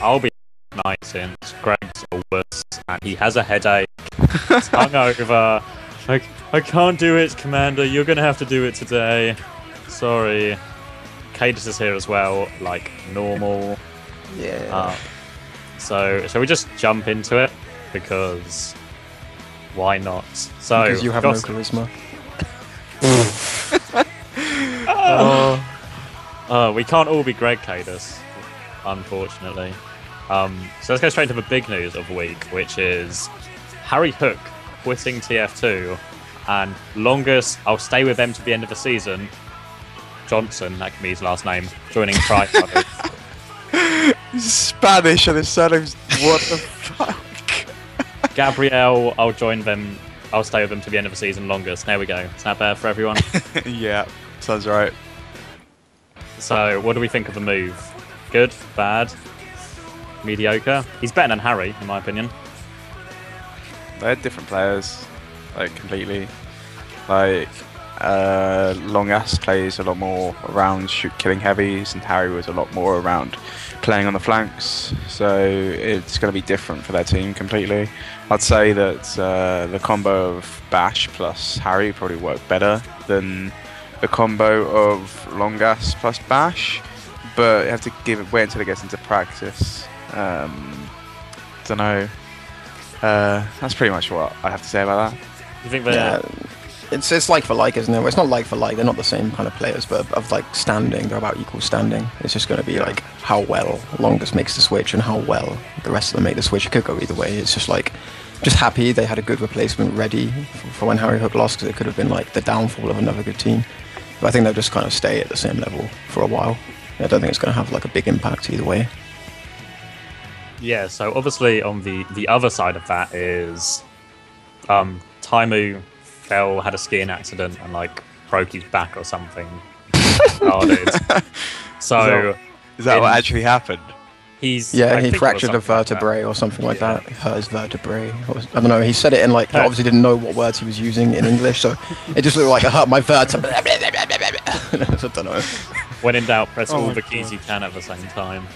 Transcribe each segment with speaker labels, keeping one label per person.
Speaker 1: I'll be nice since Greg's a wuss and he has a headache. He's hungover. I can't do it, Commander. You're gonna have to do it today. Sorry. Cadus is here as well, like normal.
Speaker 2: Yeah.
Speaker 1: So shall we just jump into it? Because why not? So
Speaker 2: because you have no charisma.
Speaker 1: We can't all be Greg Cadus, unfortunately. So let's go straight to the big news of the week, which is Harry Hook quitting TF2 and longest I'll stay with them to the end of the season. Johnson, that can be his last name, joining Tri-Harders.
Speaker 3: Spanish and his surname's what the fuck?
Speaker 1: Gabrielle, I'll join them. I'll stay with them to the end of the season longest. There we go. Is that better for everyone?
Speaker 3: Yeah, sounds right.
Speaker 1: So, what do we think of the move? Good? Bad? Mediocre? He's better than Harry, in my opinion.
Speaker 3: They're different players, like completely. Like, Long-Ass plays a lot more around killing heavies, and Harry was a lot more around playing on the flanks. So it's going to be different for their team completely. I'd say that the combo of Bash plus Harry probably worked better than the combo of Long-Ass plus Bash, but you have to wait until it gets into practice. Don't know. That's pretty much what I have to say about that.
Speaker 1: You think that?
Speaker 2: Yeah. It's like for like, isn't it? Well, it's not like for like. They're not the same kind of players, but of like standing, they're about equal standing. It's just going to be like how well Longest makes the switch and how well the rest of them make the switch. It could go either way. It's just like, just happy they had a good replacement ready for when Harry Hook lost, because it could have been like the downfall of another good team. But I think they'll just kind of stay at the same level for a while. I don't think it's going to have like a big impact either way.
Speaker 1: Yeah, so obviously on the other side of that is Taimu had a skiing accident and like broke his back or something. So
Speaker 3: is that what actually happened?
Speaker 2: He fractured a vertebrae or something like that. He hurt his vertebrae. I don't know. He said it in like, he obviously didn't know what words he was using in English, so it just looked like I hurt my vertebrae. I don't know.
Speaker 1: When in doubt, press all the keys you can at the same time.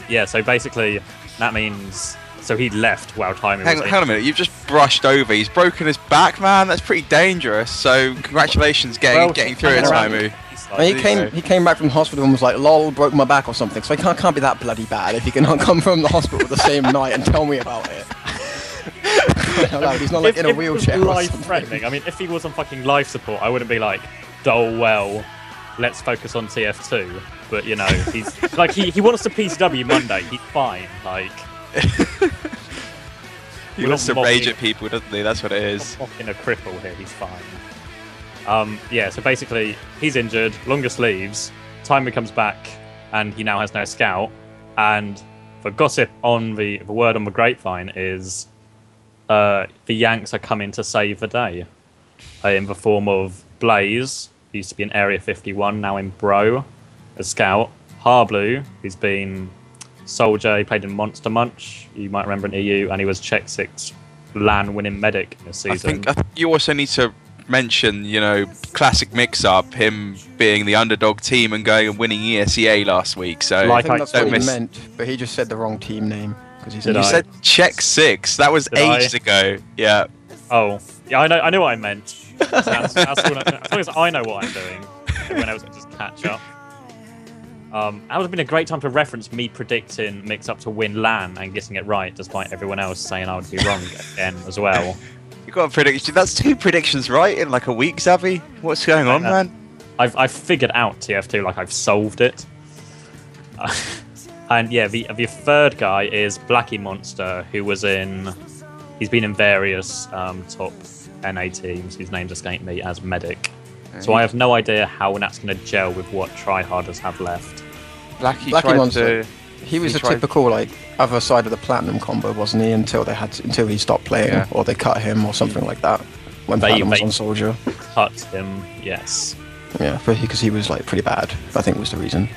Speaker 1: Yeah, so basically that means. So he left while timing was
Speaker 3: Hang on a minute, you've just brushed over. He's broken his back, man. That's pretty dangerous. So congratulations getting through it, Taimu.
Speaker 2: He came back from the hospital and was like, lol, broke my back or something. So he can't be that bloody bad if he cannot come from the hospital the same night and tell me about it. He's not like in a wheelchair.
Speaker 1: If life-threatening, I mean, if he was on fucking life support, I wouldn't be like, oh well, let's focus on TF2. But you know, he's like he wants to PCW Monday. He's fine. Like.
Speaker 3: He wants to rage at people, doesn't he? That's what it is.
Speaker 1: Mocking a cripple here, he's fine. Yeah, so basically, he's injured, Longest leaves, Timer comes back, and he now has no scout. And the gossip on the word on the grapevine is the Yanks are coming to save the day in the form of Blaze, who used to be in Area 51, now in Bro, a scout. Harblue, who's been Soldier, he played in Monster Munch, you might remember in EU, and he was Czech 6 LAN winning medic this season.
Speaker 3: I think you also need to mention, you know, classic mix-up, him being the underdog team and going and winning ESEA last week. So
Speaker 2: I think that's what he meant, but he just said the wrong team name.
Speaker 3: He said Czech 6, that was ages ago. Yeah.
Speaker 1: Oh, yeah, I know what I meant. So that's all, as long as I know what I'm doing, everyone else can just catch up. That would have been a great time to reference me predicting Mix-Up to win LAN and getting it right, despite everyone else saying I would be wrong again as well.
Speaker 3: You got a prediction? That's 2 predictions right in like a week, Xavi. What's going on, man?
Speaker 1: I've figured out TF2, like I've solved it. And yeah, the third guy is Blackie Monster, who was he's been in various top NA teams. His name's escaped me as medic. So I have no idea how that's going to gel with what tryharders have left.
Speaker 2: Blackie Monster. He was a typical like other side of the platinum combo, wasn't he? Until he stopped playing, or they cut him or something like that. When platinum was on Soldier.
Speaker 1: Cut him, yes.
Speaker 2: Yeah, because he was like pretty bad. I think was the reason.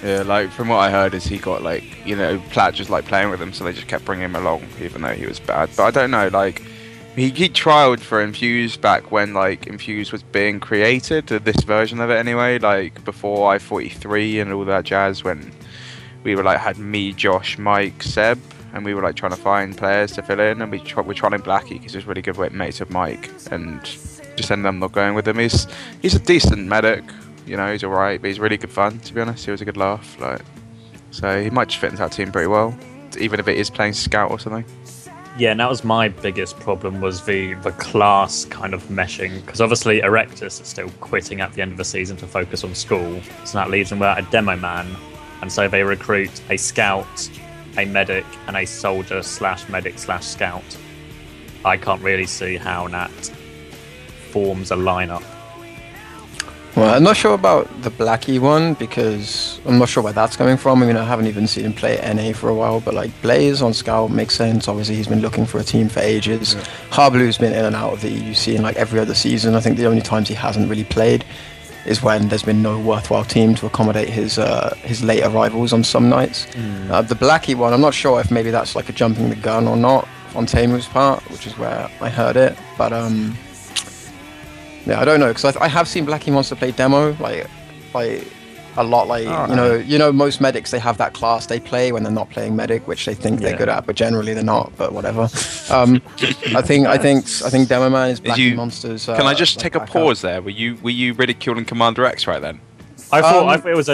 Speaker 3: Yeah, like from what I heard is he got like, you know, Plat just like playing with him, so they just kept bringing him along even though he was bad. But I don't know, like. He trialed for Infuse back when like Infuse was being created, this version of it anyway, like before I-43 and all that jazz, when we were like had me, Josh, Mike, Seb, and we were like trying to find players to fill in, and we're trying Blackie because he's really good mates with Mike, and just ended up not going with him. He's a decent medic, you know, he's alright, but he's really good fun, to be honest. He was a good laugh, like, so he might just fit into our team pretty well, even if it is playing scout or something.
Speaker 1: Yeah, and that was my biggest problem, was the class kind of meshing, because obviously Erectus is still quitting at the end of the season to focus on school, so that leaves them without a demo man, and so they recruit a scout, a medic, and a soldier/medic/scout. I can't really see how that forms a lineup.
Speaker 2: Well, I'm not sure about the Blackie one because I'm not sure where that's coming from. I mean, I haven't even seen him play NA for a while, but like Blaze on Scout makes sense. Obviously, he's been looking for a team for ages. Yeah. Harblu's been in and out of the EUC in like every other season. I think the only times he hasn't really played is when there's been no worthwhile team to accommodate his late arrivals on some nights. The Blackie one, I'm not sure if maybe that's like a jumping the gun or not on Tamu's part, which is where I heard it, but yeah, I don't know, because I have seen Blackie Monster play demo like a lot. Like you know, most medics, they have that class they play when they're not playing medic, which they think they're good at, but generally they're not. But whatever. I think Demo Man is Blackie Monster's.
Speaker 3: Can I just take a pause there? Were you ridiculing Commander X right then?
Speaker 1: I thought it was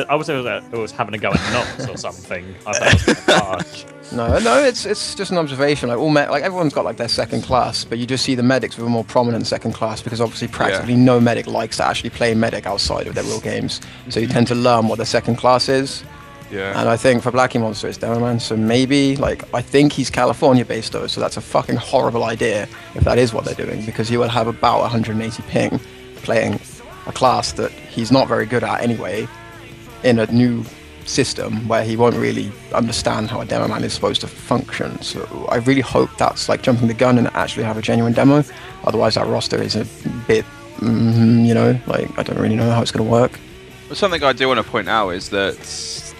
Speaker 1: having a go at Nox or something. I thought it was harsh.
Speaker 2: No, it's just an observation. Like like everyone's got like their second class, but you just see the medics with a more prominent second class because obviously practically no medic likes to actually play medic outside of their real games. So you tend to learn what their second class is. Yeah. And I think for Blackie Monster it's Demo Man, so maybe I think he's California based though, so that's a fucking horrible idea if that is what they're doing, because he will have about 180 ping playing a class that he's not very good at anyway in a new system where he won't really understand how a demo man is supposed to function. So I really hope that's like jumping the gun and actually have a genuine demo. Otherwise that roster is a bit you know, like I don't really know how it's going to work.
Speaker 3: Well, something I do want to point out is that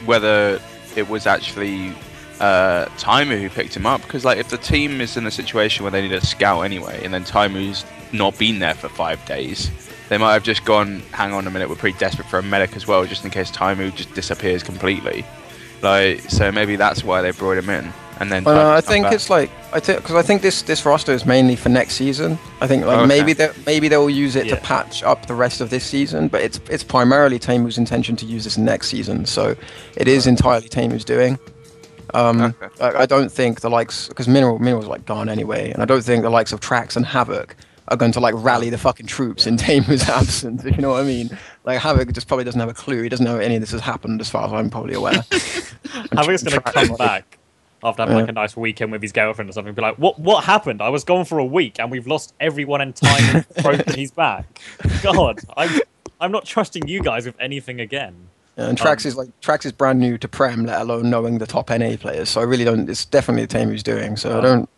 Speaker 3: whether it was actually Timu who picked him up, because like if the team is in a situation where they need a scout anyway and then Timu's not been there for 5 days, they might have just gone, hang on a minute, we're pretty desperate for a medic as well, just in case Timu just disappears completely. Like, so maybe that's why they brought him in. And then
Speaker 2: I think it's like, because I think this roster is mainly for next season. I think like maybe they'll use it to patch up the rest of this season, but it's primarily Tamu's intention to use this next season. So it is entirely Tamu's doing. I don't think the likes, because Mineral's like gone anyway, and I don't think the likes of Trax and Havoc are going to like rally the fucking troops in Tamu's absence, you know what I mean? Like Havoc just probably doesn't have a clue. He doesn't know any of this has happened as far as I'm probably aware.
Speaker 1: Havoc's going to come back after having like a nice weekend with his girlfriend or something, be like, what happened? I was gone for a week and we've lost everyone in time and broken his back. God, I'm not trusting you guys with anything again.
Speaker 2: Yeah, and Trax is brand new to Prem, let alone knowing the top NA players. So I really don't. It's definitely Tamu's doing. So I don't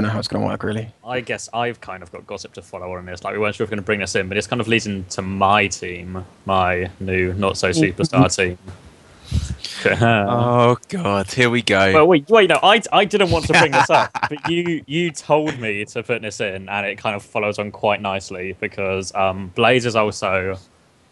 Speaker 2: know how it's going to work, really.
Speaker 1: I guess I've kind of got gossip to follow on this. Like, we weren't sure if we were going to bring this in, but it's kind of leading to my team, my new not-so-superstar team.
Speaker 3: Oh, God, here we go.
Speaker 1: Well, wait, no, I didn't want to bring this up, but you told me to put this in, and it kind of follows on quite nicely, because Blaze is also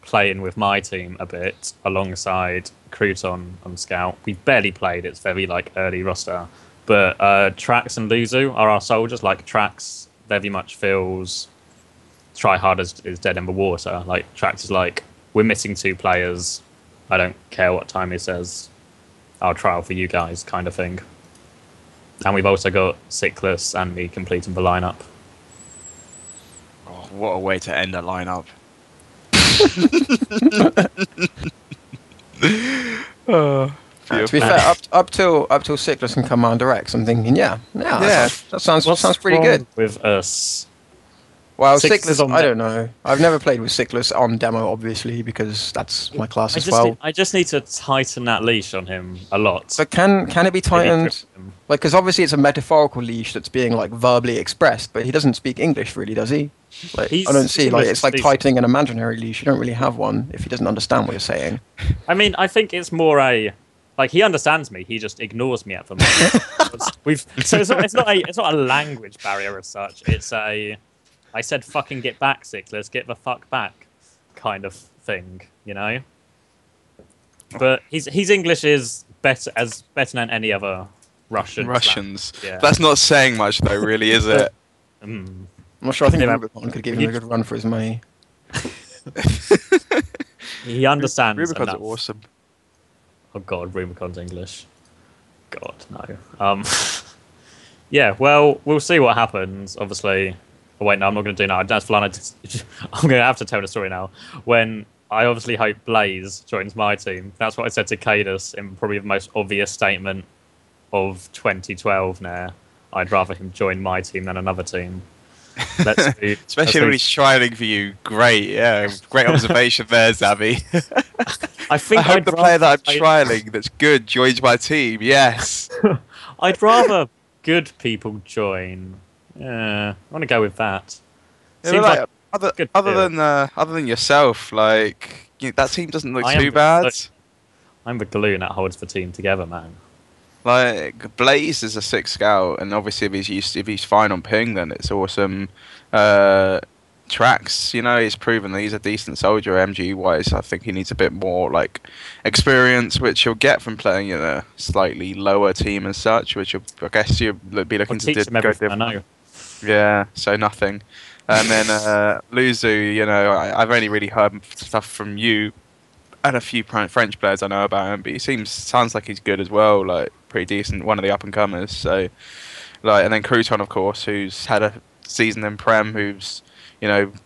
Speaker 1: playing with my team a bit, alongside Crouton on Scout. We barely played, it's very, like, early roster. But Trax and Luzu are our soldiers. Like Trax very much feels tryhard is dead in the water. Like Trax is like, we're missing 2 players. I don't care what time he says. I'll trial for you guys, kind of thing. And we've also got Sickless and me completing the lineup.
Speaker 3: Oh, what a way to end a lineup!
Speaker 2: To be fair, up till Sickless and Commander X, I'm thinking, that sounds pretty good.
Speaker 1: With us,
Speaker 2: well, Sickless, I don't know. I've never played with Sickless on demo, obviously, because that's my class as well.
Speaker 1: I just need to tighten that leash on him a lot.
Speaker 2: But can it be tightened? Like, because obviously it's a metaphorical leash that's being like verbally expressed, but he doesn't speak English, really, does he? Like, I don't see. Like, it's like tightening an imaginary leash. You don't really have one if he doesn't understand what you're saying.
Speaker 1: I mean, I think it's more a. Like, he understands me, he just ignores me at the moment. So it's not a language barrier as such. It's a, I said fucking get back, Sickless, get the fuck back kind of thing, you know? But his English is better than any other Russian.
Speaker 3: Russians.
Speaker 1: Yeah.
Speaker 3: That's not saying much, though, really, is it?
Speaker 2: I'm not sure. I think
Speaker 1: Anyway,
Speaker 2: Rubicon could give him a good run for his money.
Speaker 1: He understands
Speaker 3: Rubicon's
Speaker 1: enough.
Speaker 3: awesome.
Speaker 1: Oh God, Rubicon's English. God, no. Yeah, well, we'll see what happens. Obviously, oh wait, no, I'm not going to do that. That's fine. I'm going to have to tell the story now. When I obviously hope Blaze joins my team. That's what I said to Cadus in probably the most obvious statement of 2012. Now, I'd rather him join my team than another team.
Speaker 3: Especially when he's trialing for you. Great, yeah. Great observation there, Zabby.
Speaker 1: I think
Speaker 3: I hope the player that I'm trialing that's good joins my team. Yes.
Speaker 1: I'd rather good people join. Yeah, I want to go with that.
Speaker 3: Yeah,
Speaker 1: Seems
Speaker 3: like,
Speaker 1: like
Speaker 3: other than yourself, like that team doesn't look too bad.
Speaker 1: I'm the glue that holds the team together, man.
Speaker 3: Like Blaze is a 6 scout, and obviously if he's fine on ping, then it's awesome. Tracks, he's proven that he's a decent soldier. MG wise, I think he needs a bit more like experience, which you'll get from playing in a slightly lower team as such. Which I guess you'll be looking to
Speaker 1: teach him everything I know.
Speaker 3: Yeah, so nothing. And then Luzu, I've only really heard stuff from you and a few French players I know about him, but he sounds like he's good as well, like pretty decent, one of the up and comers. So, and then Crouton, of course, who's had a season in Prem, who's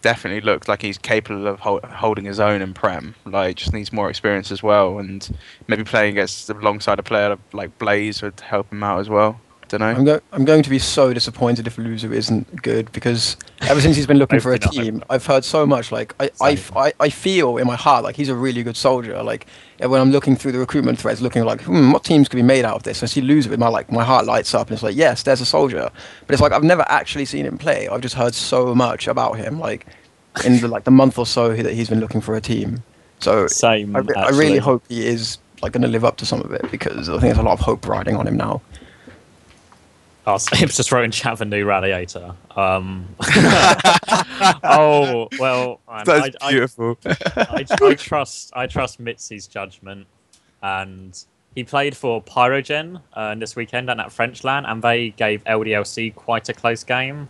Speaker 3: definitely looked like he's capable of holding his own in Prem. Like, just needs more experience as well, and maybe playing alongside a player like Blaze would help him out as well. Don't know.
Speaker 2: I'm going to be so disappointed if Luzu isn't good, because ever since he's been looking for a team, I've heard so much. Like I feel in my heart like he's a really good soldier. Like when I'm looking through the recruitment threads, looking like what teams could be made out of this, I see Luzu, my heart lights up, and it's like, yes, there's a soldier. But it's like I've never actually seen him play. I've just heard so much about him, like in the month or so that he's been looking for a team. So
Speaker 1: same.
Speaker 2: I really hope he is like going to live up to some of it, because I think there's a lot of hope riding on him now.
Speaker 1: Oh, Snape's just wrote in chat the new Radiator. Oh, well,
Speaker 3: that's beautiful.
Speaker 1: I trust Mitzi's judgment, and he played for Pyrogen this weekend at that French LAN, and they gave LDLC quite a close game.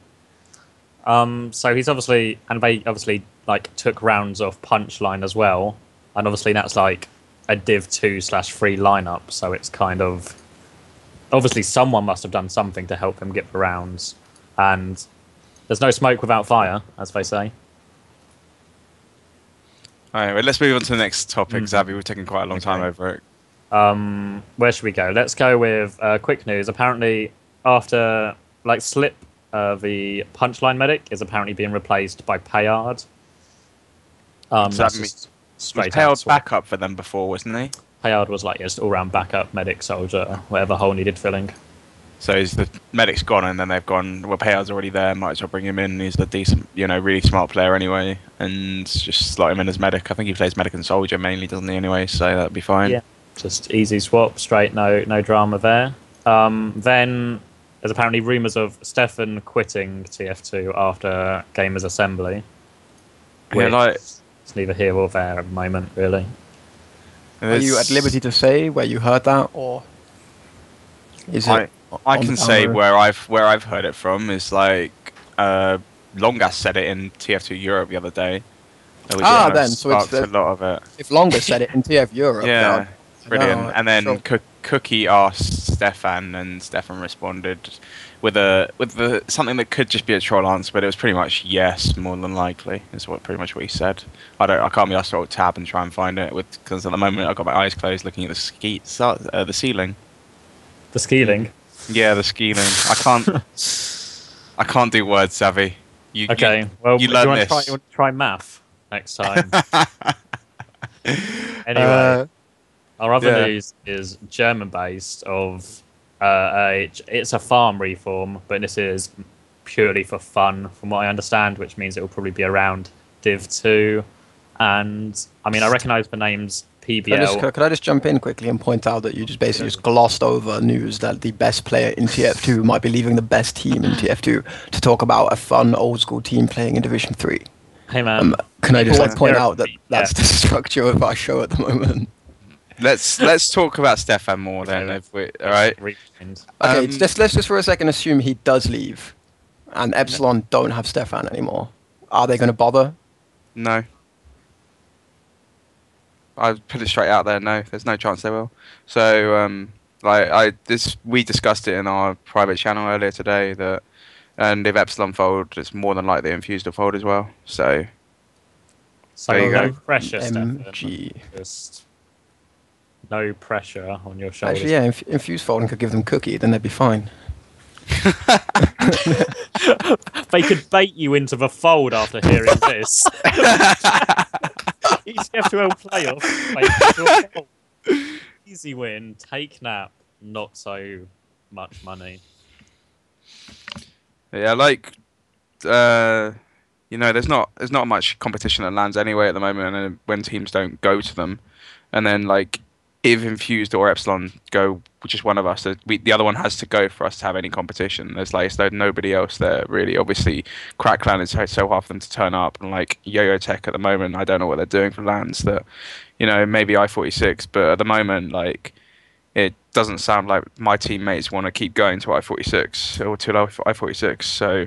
Speaker 1: So he's obviously, and they obviously like took rounds off Punchline as well, and obviously that's like a Div 2/3 lineup, so it's kind of. Obviously, someone must have done something to help him get the rounds, and there's no smoke without fire, as they say.
Speaker 3: All right, well, let's move on to the next topic, Zabby. We've taken quite a long time over it.
Speaker 1: Where should we go? Let's go with quick news. Apparently, after Slip, the Punchline medic is apparently being replaced by Payard.
Speaker 3: Was Payard backup for them before, wasn't he?
Speaker 1: Payard was just all-round backup medic soldier, whatever hole needed filling.
Speaker 3: So the medic's gone, and then they've gone, well, Payard's already there, might as well bring him in. He's a decent, really smart player anyway, and just slot him in as medic. I think he plays medic and soldier mainly, doesn't he, anyway, so that'd be fine.
Speaker 1: Yeah, just easy swap, straight, no drama there. Then there's apparently rumours of Stefan quitting TF2 after Gamers Assembly.
Speaker 2: Yeah,
Speaker 1: it's neither here or there at the moment, really.
Speaker 2: Are you at liberty to say where you heard that, or is it?
Speaker 3: I can say where I've heard it from is Longas said it in TF2 Europe the other day.
Speaker 2: Then so it's
Speaker 3: a lot of it.
Speaker 2: If Longas said it in TF Europe,
Speaker 3: yeah, brilliant. And then Cookie asked Stefan, and Stefan responded with something that could just be a troll answer, but it was pretty much yes, more than likely, is pretty much what he said. I can't be asked to tab and try and find it, because at the moment I've got my eyes closed looking at the ceiling.
Speaker 1: The scaling?
Speaker 3: Yeah, the scaling. I can't do words, Savvy. You
Speaker 1: want to try math next time? Anyway, our other news is German-based it's a farm reform, but this is purely for fun, from what I understand, which means it will probably be around Div 2. And, I recognise the names PBL.
Speaker 2: Could I just jump in quickly and point out that you just basically glossed over news that the best player in TF2 might be leaving the best team in TF2 to talk about a fun old-school team playing in Division 3.
Speaker 1: Hey, man.
Speaker 2: Can I just point out that that's the structure of our show at the moment?
Speaker 3: let's talk about Stefan more then.
Speaker 1: Okay,
Speaker 3: If we, all right.
Speaker 1: Rewind.
Speaker 2: Okay,
Speaker 3: Um,
Speaker 2: let's just for a second assume he does leave, and Epsilon don't have Stefan anymore. Are they going to bother?
Speaker 3: No. I put it straight out there. No, there's no chance they will. So, we discussed it in our private channel earlier today that, and if Epsilon fold, it's more than likely Infused will fold as well. So,
Speaker 1: So
Speaker 3: there you
Speaker 1: no
Speaker 3: go.
Speaker 1: pressure, Stefan.
Speaker 2: MG.
Speaker 1: Just no pressure on your shoulders.
Speaker 2: Actually, yeah, Infuse folding could give them Cookie, then they'd be fine.
Speaker 1: They could bait you into the fold after hearing this. Each TF2 playoff, bait into a fold. Easy win, take nap, not so much money.
Speaker 3: Yeah, there's not much competition that lands anyway at the moment, and then when teams don't go to them, and then like if Infused or Epsilon go, which is one of us, the other one has to go for us to have any competition. There's nobody else there really. Obviously, Crack Clan is so hard for them to turn up, and like Yo-Yo Tech at the moment, I don't know what they're doing for lands that, maybe I-46, but at the moment, like, it doesn't sound like my teammates want to keep going to I-46 or to I-46, so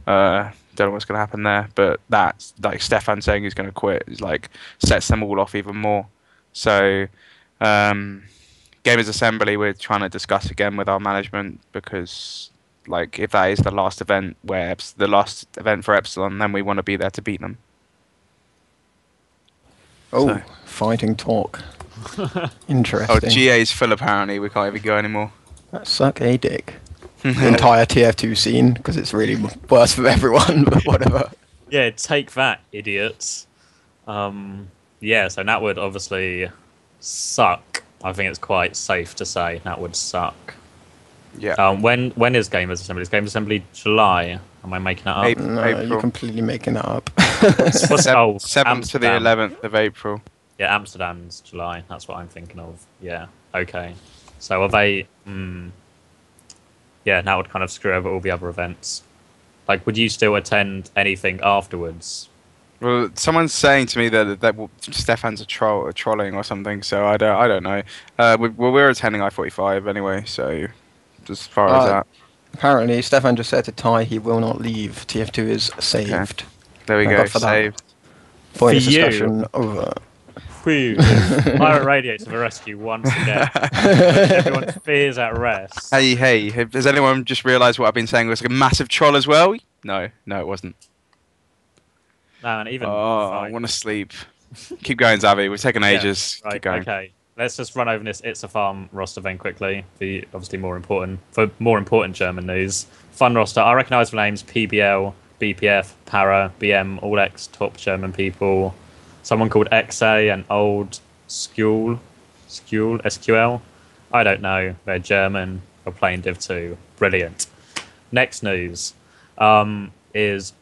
Speaker 3: don't know what's going to happen there. But that's like Stefan saying he's going to quit is like sets them all off even more. So Gamers Assembly, we're trying to discuss again with our management, because like if that is the last event the last event for Epsilon, then we want to be there to beat them.
Speaker 2: Oh,
Speaker 3: So.
Speaker 2: fighting talk.
Speaker 3: Oh,
Speaker 2: Interesting.
Speaker 3: GA is full apparently. We can't even go anymore.
Speaker 2: Suck a dick. The entire TF2 scene, because it's really worse for everyone, but whatever.
Speaker 1: Yeah, take that, idiots. Yeah, so that would obviously suck. I think it's quite safe to say that would suck.
Speaker 3: Yeah.
Speaker 1: When is Gamers Assembly? Is Gamers Assembly July? Am I making that up?
Speaker 3: April.
Speaker 2: No, you're completely making that up.
Speaker 1: What's
Speaker 3: 7th to the
Speaker 1: Amsterdam.
Speaker 3: 11th of April.
Speaker 1: Yeah, Amsterdam's July. That's what I'm thinking of. Yeah. Okay. So are they? Yeah, that would kind of screw over all the other events. Like, would you still attend anything afterwards?
Speaker 3: Well, someone's saying to me that Stefan's a trolling or something. So I don't know. We're attending I-45 anyway. So as far as that,
Speaker 2: Apparently, Stefan just said to Ty he will not leave. TF2 is saved.
Speaker 3: Okay. There we
Speaker 2: Thank
Speaker 3: go.
Speaker 2: God for that.
Speaker 3: Saved.
Speaker 2: Point of
Speaker 1: For you.
Speaker 2: discussion over.
Speaker 1: Whew. Pirate Radio to the rescue once again. Everyone's fears at rest.
Speaker 3: Hey, has anyone just realised what I've been saying was like a massive troll as well? No, it wasn't.
Speaker 1: No, and even.
Speaker 3: I want to sleep. Keep going, Zavi. We're taking ages.
Speaker 1: Right,
Speaker 3: Keep going.
Speaker 1: okay. Let's just run over this It's a Farm roster then quickly. The obviously more important German news. Fun roster. I recognise the names PBL, BPF, Para, BM, all ex top German people. Someone called XA and Old Skul, SQL. I don't know. They're German. They're playing Div 2. Brilliant. Next news is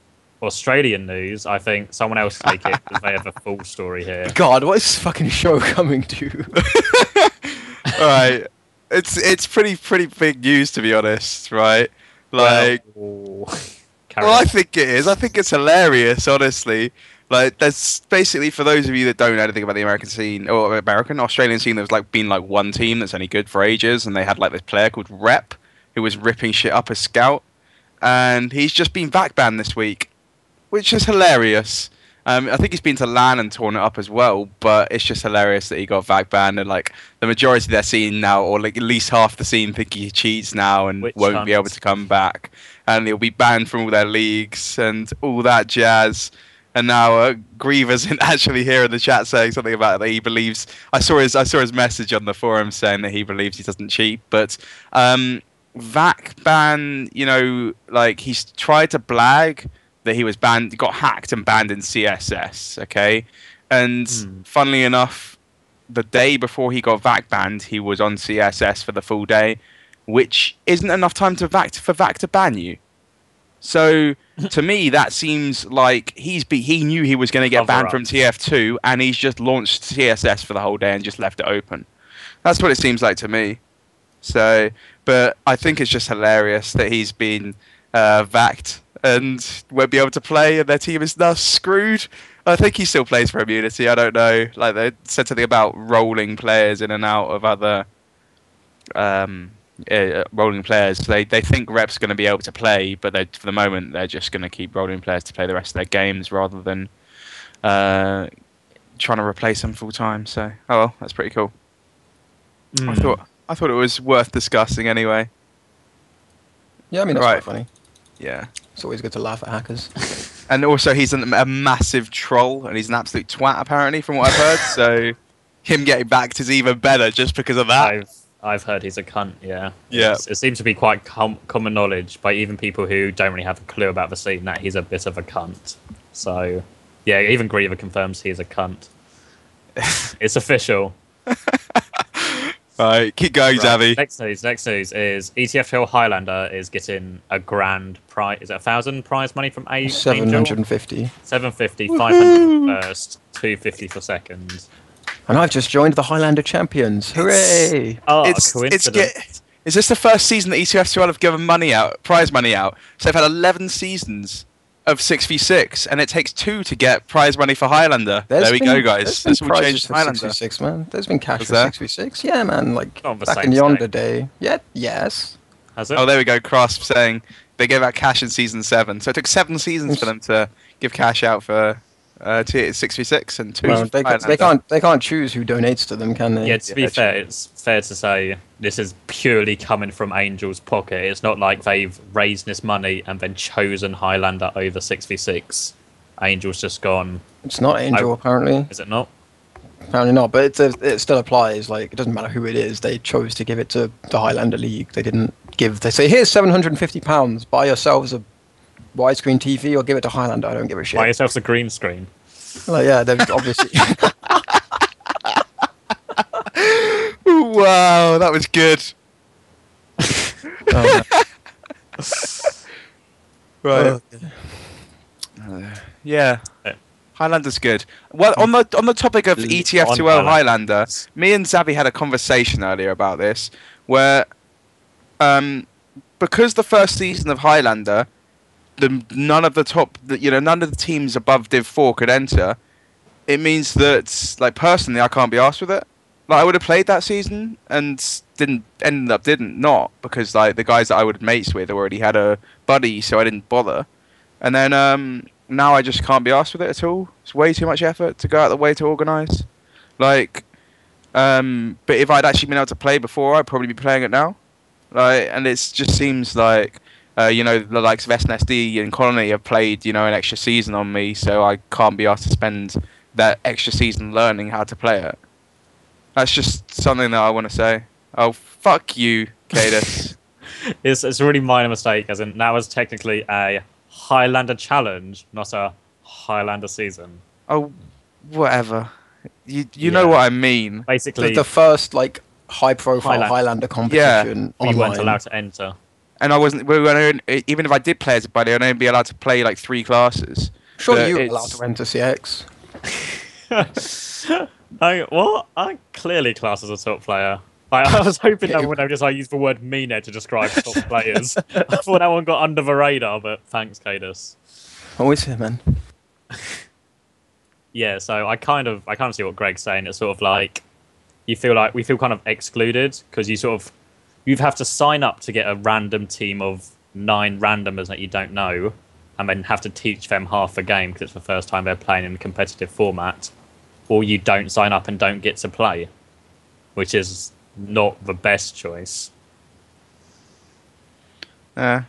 Speaker 1: Australian news. I think someone else take it because they have a full story here.
Speaker 2: God, what is this fucking show coming to?
Speaker 3: Right. It's pretty big news, to be honest, right? Like,
Speaker 1: well,
Speaker 3: I think it is. I think it's hilarious, honestly. Like, there's basically, for those of you that don't know anything about the American scene, or Australian scene, there's like been like one team that's only good for ages, and they had like this player called Rep, who was ripping shit up as scout, and he's just been back banned this week, which is hilarious. I think he's been to LAN and torn it up as well, but it's just hilarious that he got back banned, and like the majority of their scene now, or like at least half the scene, think he cheats now and won't be able to come back, and he'll be banned from all their leagues and all that jazz. And now Grieve isn't actually here in the chat saying something about that he believes. I saw his message on the forum saying that he believes he doesn't cheat, but Vac ban, like he's tried to blag that he was banned, got hacked and banned in CSS, okay? And funnily enough, the day before he got Vac banned, he was on CSS for the full day, which isn't enough time for Vac to ban you. So to me, that seems like he knew he was going to get banned from TF2, and he's just launched CSS for the whole day and just left it open. That's what it seems like to me. So, but I think it's just hilarious that he's been vaxed and won't be able to play, and their team is now screwed. I think he still plays for Immunity. I don't know. Like they said something about rolling players in and out of other rolling players. So they think Rep's going to be able to play, but for the moment they're just going to keep rolling players to play the rest of their games rather than trying to replace them full time. So oh well, that's pretty cool. I thought it was worth discussing anyway.
Speaker 2: Yeah, I mean that's quite funny.
Speaker 3: Yeah,
Speaker 2: it's always good to laugh at hackers.
Speaker 3: And also he's a massive troll, and he's an absolute twat apparently, from what I've heard. So him getting backed is even better just because of that.
Speaker 1: I've heard he's a cunt. Yeah.
Speaker 3: Yeah.
Speaker 1: It seems to be quite common knowledge by even people who don't really have a clue about the scene that he's a bit of a cunt. So yeah, even Griever confirms he's a cunt. It's official.
Speaker 3: Right, keep going, Xavi.
Speaker 1: Next news is ETF2 Highlander is getting a grand prize. Is it 1,000 prize money from Angel?
Speaker 2: 750.
Speaker 1: 750, 500 for first, 250 for second.
Speaker 2: And I've just joined the Highlander Champions. Hooray!
Speaker 1: Coincidence.
Speaker 3: Is this the first season that ETF2 have given prize money out? So they've had 11 seasons of 6v6, and it takes 2 to get prize money for Highlander. There we go, guys.
Speaker 2: That's what changed Highlander. 6v6, man. There's been cash for 6v6. Yeah, man. Like back in yonder day. Yeah. Yes.
Speaker 1: Has it?
Speaker 3: Oh, there we go. Crosp saying they gave out cash in season 7. So it took 7 seasons for them to give cash out for 6v6 and 2.
Speaker 2: Well, they can't choose who donates to them, can they?
Speaker 1: Yeah, to be fair, it's fair to say this is purely coming from Angel's pocket. It's not like they've raised this money and then chosen Highlander over 6v6. Angel's just gone.
Speaker 2: It's not Angel, apparently.
Speaker 1: Is it not?
Speaker 2: Apparently not, but it still applies. Like, it doesn't matter who it is. They chose to give it to the Highlander League. They didn't give. They say, here's £750. Buy yourselves a widescreen TV or give it to Highlander. I don't give a shit.
Speaker 1: Buy yourselves a green screen.
Speaker 2: Like, yeah, they've obviously.
Speaker 3: Wow, that was good. Right. Yeah. Highlander's good. Well, on the topic of ETF2L Highlander, me and Xavi had a conversation earlier about this, where because the first season of Highlander, none of the teams above Div 4 could enter. It means that, like, personally, I can't be asked with it. Like, I would have played that season and didn't not because, like, the guys that I would mates with already had a buddy, so I didn't bother. And then now I just can't be asked with it at all. It's way too much effort to go out the way to organise. Like, but if I'd actually been able to play before, I'd probably be playing it now. Like, and it just seems like. The likes of SNSD and Colony have played, an extra season on me, so I can't be asked to spend that extra season learning how to play it. That's just something that I want to say. Oh, fuck you, Cadus.
Speaker 1: It's a really minor mistake, as in that was technically a Highlander challenge, not a Highlander season.
Speaker 3: Oh, whatever. You know what I mean.
Speaker 1: Basically,
Speaker 2: the first, like, high-profile Highlander competition online.
Speaker 1: You weren't allowed to enter.
Speaker 3: And I wasn't. Even if I did play as a buddy, I'd only be allowed to play like 3 classes.
Speaker 2: Surely you were allowed to enter CX.
Speaker 1: I clearly class as a top player. I was hoping that when I used the word meaner to describe top players. I thought that one got under the radar, but thanks, Cadus.
Speaker 2: Always here, man.
Speaker 1: Yeah, so I kind of see what Greg's saying. It's sort of like we feel kind of excluded because you have to sign up to get a random team of 9 randomers that you don't know, and then have to teach them half the game because it's the first time they're playing in a competitive format, or you don't sign up and don't get to play, which is not the best choice.
Speaker 3: I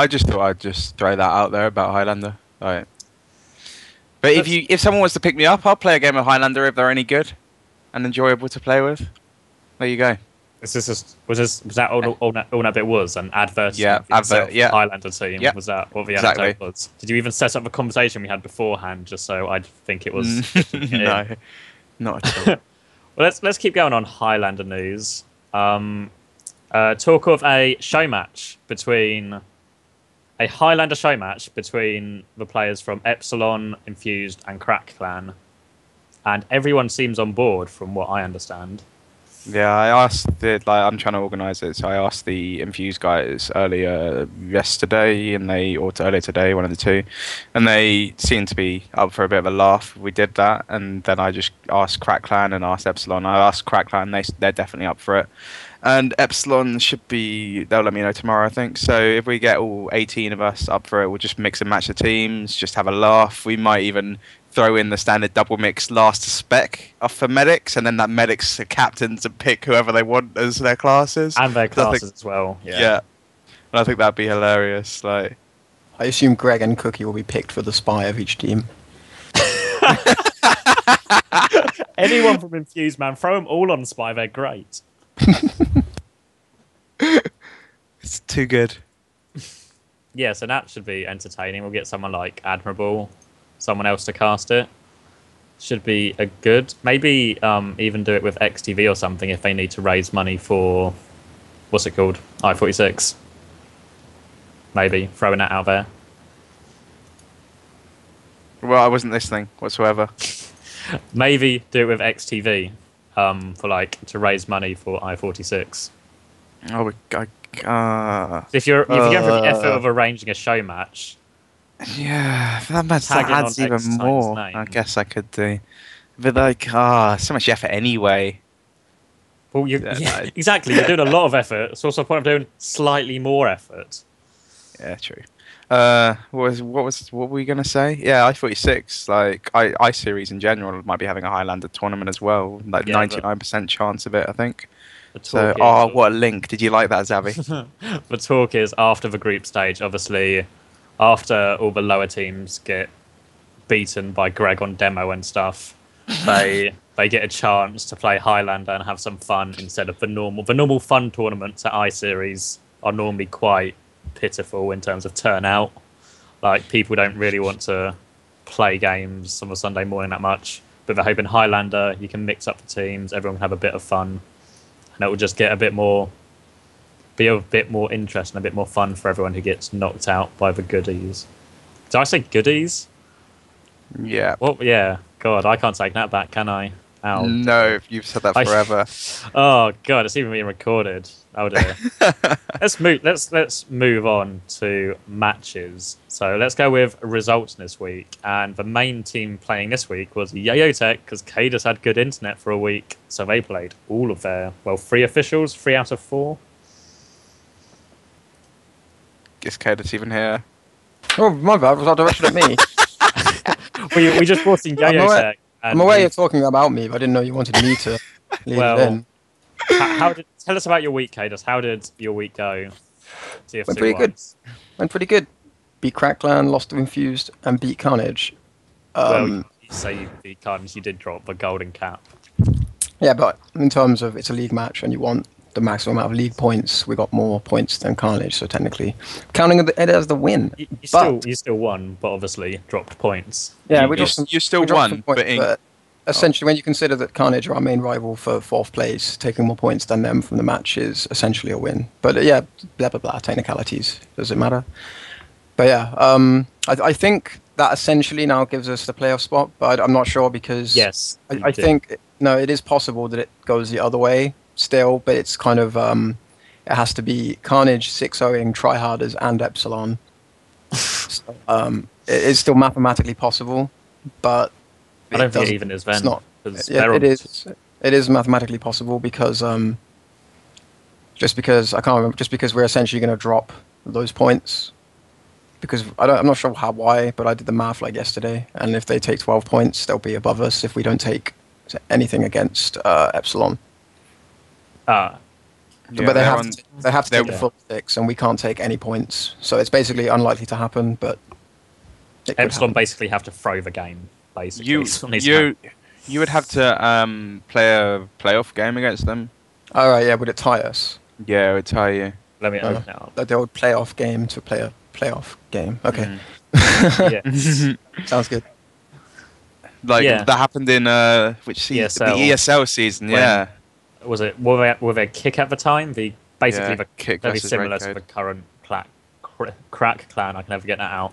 Speaker 3: just thought I'd just throw that out there about Highlander. Right. But if someone wants to pick me up, I'll play a game of Highlander if they're any good and enjoyable to play with. There you go.
Speaker 1: Was that all that bit was an advert?
Speaker 3: Yeah,
Speaker 1: Highlander team.
Speaker 3: Yep.
Speaker 1: Was that what the
Speaker 3: Exactly.
Speaker 1: anecdote was? Did you even set up the conversation we had beforehand just so I'd think it was?
Speaker 3: No, not at all.
Speaker 1: Well, let's keep going on Highlander news. Talk of a Highlander show match between the players from Epsilon, Infused, and Crack Clan, and everyone seems on board, from what I understand.
Speaker 3: Yeah, I'm trying to organise it, so I asked the Infuse guys earlier yesterday, or earlier today, one of the two, and they seemed to be up for a bit of a laugh. We did that, and then I just asked Crack Clan and asked Epsilon. I asked Crack Clan, they're definitely up for it, and Epsilon they'll let me know tomorrow, I think. So if we get all 18 of us up for it, we'll just mix and match the teams, just have a laugh. We might even throw in the standard double mix last spec off for medics, and then that medics are captains and pick whoever they want as their classes.
Speaker 1: And their classes as well.
Speaker 3: Yeah. And I think that'd be hilarious. Like,
Speaker 2: I assume Greg and Cookie will be picked for the spy of each team.
Speaker 1: Anyone from Infuse, man, throw them all on Spy. They're great.
Speaker 3: it's too good.
Speaker 1: Yeah, so that should be entertaining. We'll get someone like Admirable, someone else to cast it. Should be a good. Maybe even do it with XTV or something if they need to raise money for, what's it called? I-46. Maybe throwing that out there.
Speaker 3: Well, I wasn't listening whatsoever.
Speaker 1: Maybe do it with XTV for like to raise money for I-46.
Speaker 3: Oh,
Speaker 1: If you're going for the effort of arranging a show match,
Speaker 3: yeah, that
Speaker 1: Tagging on
Speaker 3: adds even
Speaker 1: X times
Speaker 3: more.
Speaker 1: name.
Speaker 3: I guess I could do, but like, so much effort anyway.
Speaker 1: well, exactly. You're doing a lot of effort. So what's the point of doing slightly more effort?
Speaker 3: Yeah, true. What were we gonna say? Yeah, I-46. Like I series in general might be having a Highlander tournament as well. Like 99% chance of it, I think. So, what a link! Did you like that, Zavi?
Speaker 1: The talk is after the group stage. Obviously, after all the lower teams get beaten by Greg on demo and stuff, they get a chance to play Highlander and have some fun instead of the normal. The normal fun tournaments at I series are normally quite pitiful in terms of turnout. Like, people don't really want to play games on a Sunday morning that much. But they're hoping Highlander, you can mix up the teams, everyone can have a bit of fun, and it will just get a bit more interest and a bit more fun for everyone who gets knocked out by the goodies. Did I say goodies?
Speaker 3: Yeah.
Speaker 1: Well, yeah. God, I can't take that back, can I? Ow.
Speaker 3: No, you've said that forever.
Speaker 1: Oh God, it's even being recorded. Oh dear. Let's move on to matches. So let's go with results this week. And the main team playing this week was Yayo Tech, because Cadus had good internet for a week, so they played all of their 3 officials, 3 out of 4.
Speaker 3: Is Cadus even here?
Speaker 2: Oh, my bad. Was that directed at me?
Speaker 1: we just brought in Yayo Tech.
Speaker 2: I'm aware you're talking about me, but I didn't know you wanted me to leave it in.
Speaker 1: Tell us about your week, Cadus. How did your week go? TF2
Speaker 2: Went pretty good. Went pretty good. Beat Crackland, lost to Infused, and beat Carnage.
Speaker 1: You say you beat Carnage, you did drop the golden cap. Yeah,
Speaker 2: but in terms of it's a league match and you want the maximum amount of league points, we got more points than Carnage, so technically counting it as the win.
Speaker 1: You still won, but obviously dropped points.
Speaker 2: Yeah,
Speaker 3: you still won,
Speaker 2: but essentially when you consider that Carnage are our main rival for 4th place, taking more points than them from the match is essentially a win. But yeah, blah blah blah, technicalities, does it matter? But yeah, I think that essentially now gives us the playoff spot, but I'm not sure because
Speaker 1: yes,
Speaker 2: I think it is possible that it goes the other way still, but it's kind of it has to be Carnage 6-0ing Tryharders and Epsilon. So, it is still mathematically possible, but
Speaker 1: I don't think it even is then.
Speaker 2: It's not. It is mathematically possible because just because we're essentially going to drop those points. Because I'm not sure why, but I did the math like yesterday, and if they take 12 points, they'll be above us if we don't take anything against Epsilon.
Speaker 1: But
Speaker 2: they have to take the full 6, and we can't take any points. So it's basically unlikely to happen. But
Speaker 1: Epsilon basically have to throw the game. Basically,
Speaker 3: you would have to play a playoff game against them.
Speaker 2: All right, yeah. Would it tie us?
Speaker 3: Yeah, it would tie you.
Speaker 1: Let me open it up.
Speaker 2: The old playoff game to play a playoff game. Okay. Sounds good.
Speaker 3: That happened in which season? The ESL season. Yeah.
Speaker 1: Was it? Were they Kick at the time? The
Speaker 3: Kick
Speaker 1: very similar to the current Crack Clan. I can never get that out.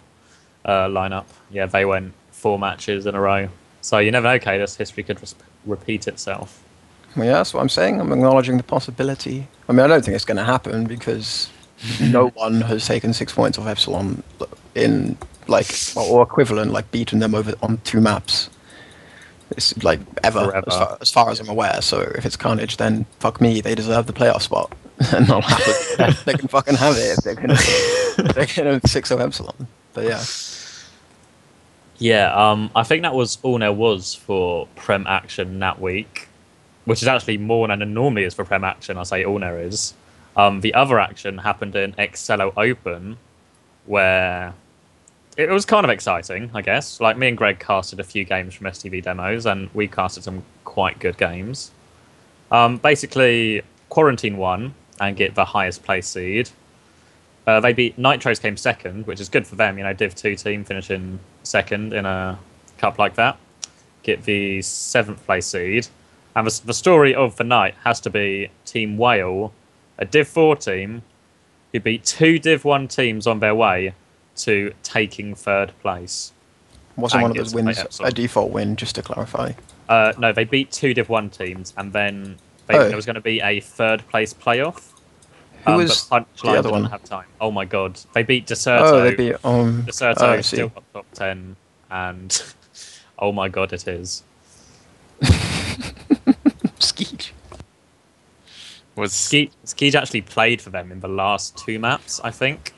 Speaker 1: Lineup. Yeah, they went 4 matches in a row. So you never know, Cadus. History could repeat itself.
Speaker 2: Well, yeah, that's what I'm saying. I'm acknowledging the possibility. I mean, I don't think it's going to happen because no one has taken 6 points off Epsilon in like or equivalent, like beaten them over on 2 maps. It's like ever,
Speaker 1: Forever.
Speaker 2: as far as I'm aware. So if it's Carnage, then fuck me, they deserve the playoff spot, and I'll happily they can fucking have it if they're gonna 6-0 Epsilon. But yeah,
Speaker 1: Yeah, I think that was all there was for Prem Action that week, which is actually more than it normally is for Prem Action. I'll say all there is. The other action happened in Excello Open, where it was kind of exciting, I guess. Like, me and Greg casted a few games from STV demos, and we casted some quite good games. Basically, Quarantine won and get the highest place seed. They beat Nitros, came second, which is good for them. You know, Div 2 team finishing second in a cup like that. Get the 7th place seed. And the story of the night has to be Team Whale, a Div 4 team who beat 2 Div 1 teams on their way to taking 3rd place.
Speaker 2: wasn't
Speaker 1: And
Speaker 2: one of
Speaker 1: get
Speaker 2: those
Speaker 1: to play
Speaker 2: wins
Speaker 1: Epsilon.
Speaker 2: a default win? Just to clarify.
Speaker 1: No, they beat 2 Div 1 teams, and then
Speaker 2: Oh.
Speaker 1: there was going to be a 3rd place playoff.
Speaker 2: Who was
Speaker 1: but
Speaker 2: the
Speaker 1: Punchline
Speaker 2: other
Speaker 1: didn't
Speaker 2: one?
Speaker 1: have time. Oh my god. They beat Deserto.
Speaker 2: Oh, they beat
Speaker 1: Deserto
Speaker 2: I see.
Speaker 1: still got top 10, and oh my god, it is.
Speaker 2: Skeech.
Speaker 3: Was
Speaker 1: Skeej actually played for them in the last 2 maps, I think.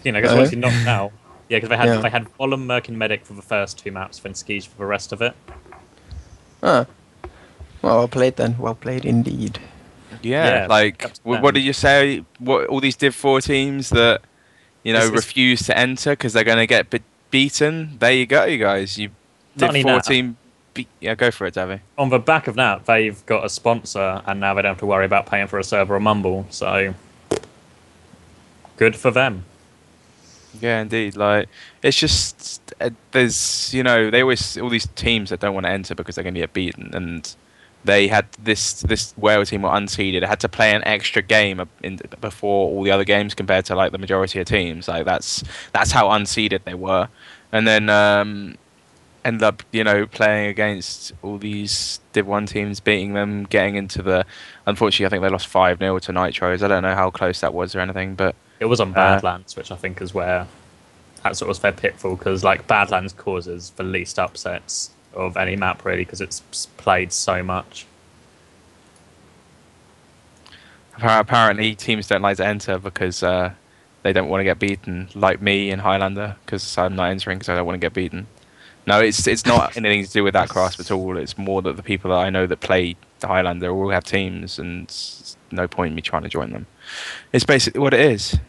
Speaker 1: You know, because
Speaker 2: Oh.
Speaker 1: obviously not now. Yeah, because
Speaker 2: Yeah.
Speaker 1: they had Vollum, Merc, and Medic for the first 2 maps, then Skeej for the rest of it.
Speaker 2: Ah, well played then. Well played indeed.
Speaker 3: yeah,
Speaker 1: Yeah,
Speaker 3: like
Speaker 1: that's
Speaker 3: what
Speaker 1: them.
Speaker 3: did you say? What all these Div 4 teams that
Speaker 1: It's-
Speaker 3: refuse to enter because they're going to get beaten? There you go, you guys. You
Speaker 1: Not
Speaker 3: Div
Speaker 1: only
Speaker 3: 4
Speaker 1: that.
Speaker 3: team. Yeah, go for it, Davy.
Speaker 1: On the back of that, they've got a sponsor, and now they don't have to worry about paying for a server or Mumble. So, good for them.
Speaker 3: Yeah, indeed. Like it's just there's they always all these teams that don't want to enter because they're going to get beaten, and they had this Whale team were unseeded. Had to play an extra game before all the other games compared to like the majority of teams. Like that's how unseeded they were, and then ended up playing against all these Div 1 teams, beating them, getting into the. Unfortunately, I think they lost 5-0 to Nitros. I don't know how close that was or anything, but.
Speaker 1: It was on Badlands, which I think is where that sort of was their pitfall, because like Badlands causes the least upsets of any map really, because it's played so much.
Speaker 3: Apparently, teams don't like to enter because they don't want to get beaten, like me in Highlander, because I'm not entering because I don't want to get beaten. No, it's not anything to do with that grasp at all. It's more that the people that I know that play the Highlander all have teams, and it's no point in me trying to join them. It's basically what it is.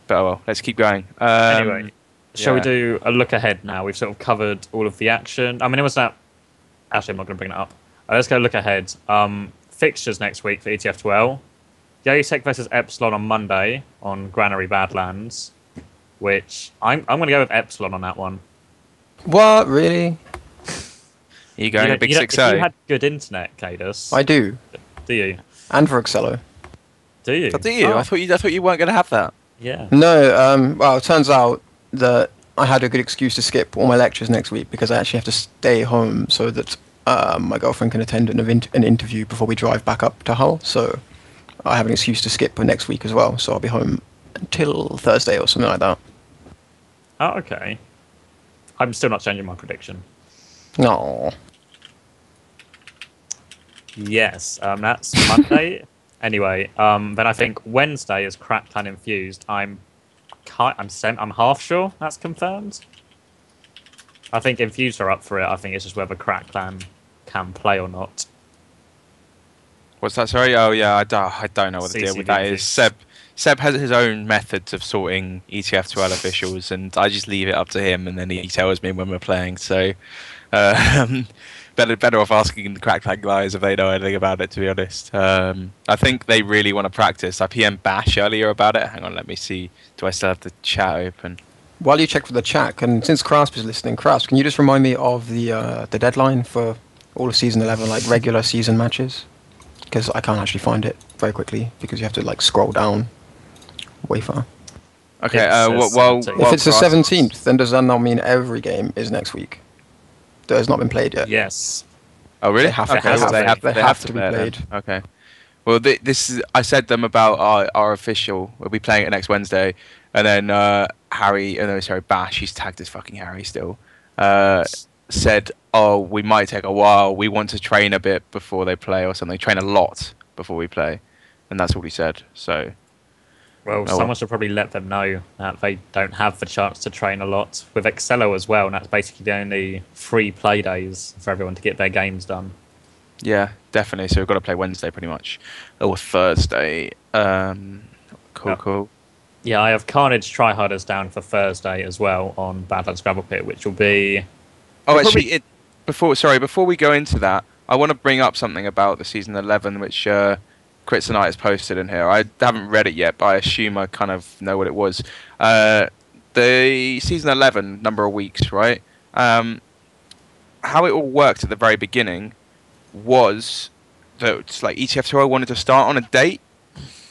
Speaker 3: But oh well, let's keep going.
Speaker 1: Anyway, shall we
Speaker 3: yeah.
Speaker 1: do a look ahead now? We've sort of covered all of the action. I mean, it was that. Actually, I'm not going to bring that up. Let's go look ahead. Fixtures next week for ETF2L. Yosek versus Epsilon on Monday on Granary Badlands, which I'm going to go with Epsilon on that one.
Speaker 2: What really?
Speaker 3: Are you going a big 6-0?
Speaker 1: If you had good internet, Cadus.
Speaker 2: I do,
Speaker 1: Do you?
Speaker 2: and for Excello.
Speaker 1: Do you?
Speaker 3: Oh, do you?
Speaker 1: Oh,
Speaker 3: I thought you weren't going to have that.
Speaker 1: yeah.
Speaker 2: No, well, it turns out that I had a good excuse to skip all my lectures next week because I actually have to stay home so that my girlfriend can attend an interview before we drive back up to Hull. So I have an excuse to skip next week as well. So I'll be home until Thursday or something like that.
Speaker 1: Oh, okay. I'm still not changing my prediction.
Speaker 2: No.
Speaker 1: Yes, that's Monday. Anyway, then I think Wednesday is Crackclan Infused. I'm half sure that's confirmed. I think Infused are up for it. I think it's just whether Crackclan can play or not.
Speaker 3: What's that? Sorry. Oh yeah, I don't know what the deal with that is.
Speaker 1: CCV.
Speaker 3: Seb has his own methods of sorting ETF2L officials, and I just leave it up to him, and then he tells me when we're playing. So, better off asking the Crackclan guys if they know anything about it. To be honest, I think they really want to practice. I PM Bash earlier about it. Hang on, let me see. Do I still have the chat open?
Speaker 2: While you check for the chat, and since Krasp is listening, Krasp, can you just remind me of the deadline for all of Season 11, like regular season matches? Because I can't actually find it very quickly because you have to like scroll down way far.
Speaker 3: Okay.
Speaker 1: It says
Speaker 3: Well,
Speaker 1: 17th.
Speaker 2: If it's the
Speaker 3: Krasp-
Speaker 2: 17th, then does that not mean every game is next week that has not been played yet?
Speaker 1: Yes.
Speaker 3: Oh, really?
Speaker 2: They have to-
Speaker 3: okay,
Speaker 2: they
Speaker 3: well,
Speaker 2: have- they have to be
Speaker 3: play it then.
Speaker 2: played.
Speaker 3: Okay. Well, this is. I said them about our official. We'll be playing it next Wednesday, and then Harry. Oh no, sorry, Bash. He's tagged as fucking Harry still. Said, "Oh, we might take a while. We want to train a bit before they play, or something. Train a lot before we play," and that's what he said. So,
Speaker 1: Well, someone should probably let them know that they don't have the chance to train a lot with Excello as well, and that's basically the only free play days for everyone to get their games done.
Speaker 3: yeah, definitely. So we've got to play Wednesday pretty much, or Thursday. Cool.
Speaker 1: Yeah, I have Carnage Tryharders down for Thursday as well on Badlands Gravel Pit, which will be...
Speaker 3: Oh,
Speaker 1: probably-
Speaker 3: actually, before we go into that, I want to bring up something about the season 11, which Crits and I has posted in here. I haven't read it yet, but I assume I kind of know what it was. The season 11 number of weeks, right? How it all worked at the very beginning was that like ETF2 wanted to start on a date,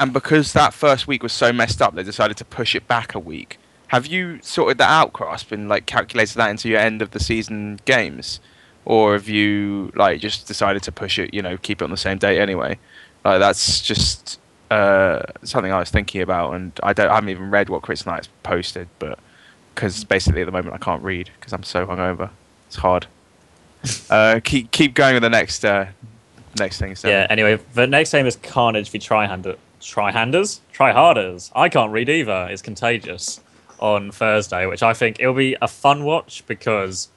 Speaker 3: and because that first week was so messed up, they decided to push it back a week. Have you sorted that out, Crosp, and like calculated that into your end of the season games, or have you like just decided to push it? Keep it on the same date anyway. That's just something I was thinking about, and I haven't even read what Chris Knight's posted, but because basically at the moment I can't read because I'm so hungover. It's hard. Keep going with the next thing. So.
Speaker 1: Yeah, anyway, the next game is Carnage v Tryharders. I can't read either. It's Contagious on Thursday, which I think it'll be a fun watch because